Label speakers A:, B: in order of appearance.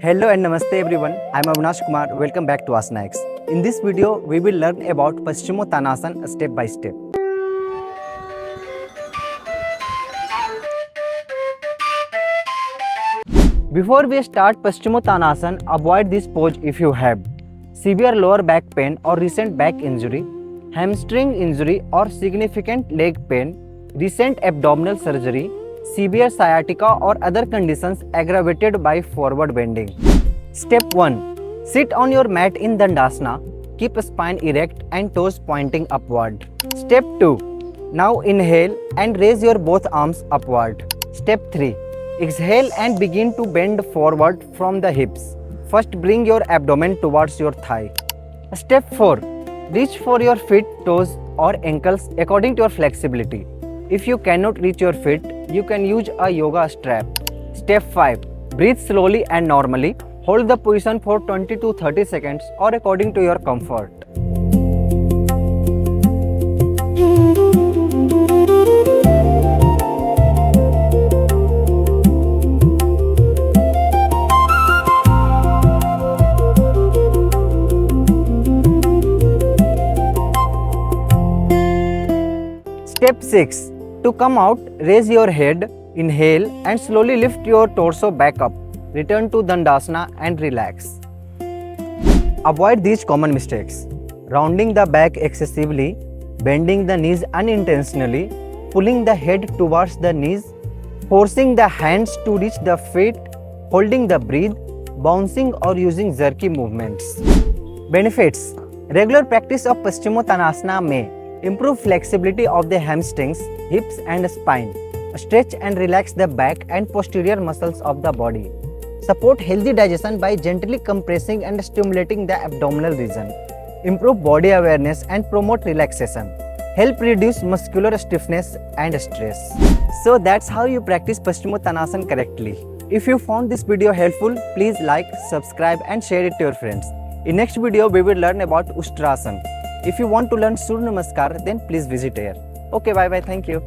A: Hello and Namaste everyone. I am Avinash Kumar. Welcome back to AsanaX. In this video, we will learn about Paschimottanasana step by step. Before we start Paschimottanasana, avoid this pose if you have severe lower back pain or recent back injury, hamstring injury or significant leg pain, recent abdominal surgery, severe sciatica or other conditions aggravated by forward bending. Step 1. Sit on your mat in Dandasana. Keep spine erect and toes pointing upward. Step 2. Now inhale and raise your both arms upward. Step 3. Exhale and begin to bend forward from the hips. First bring your abdomen towards your thigh. Step 4. Reach for your feet, toes or ankles according to your flexibility. If you cannot reach your feet, you can use a yoga strap. Step 5. Breathe slowly and normally. Hold the position for 20 to 30 seconds or according to your comfort. Step 6. To come out, raise your head, inhale and slowly lift your torso back up. Return to Dandasana and relax. Avoid these common mistakes: rounding the back excessively, bending the knees unintentionally, pulling the head towards the knees, forcing the hands to reach the feet, holding the breath, bouncing or using jerky movements. Benefits: regular practice of Paschimottanasana may improve flexibility of the hamstrings, hips and spine, stretch and relax the back and posterior muscles of the body, support healthy digestion by gently compressing and stimulating the abdominal region, improve body awareness and promote relaxation, help reduce muscular stiffness and stress. So that's how you practice Paschimottanasana correctly. If you found this video helpful, please like, subscribe and share it to your friends. In next video, we will learn about Ustrasana. If you want to learn Surya Namaskar, then please visit here. Okay, bye bye. Thank you.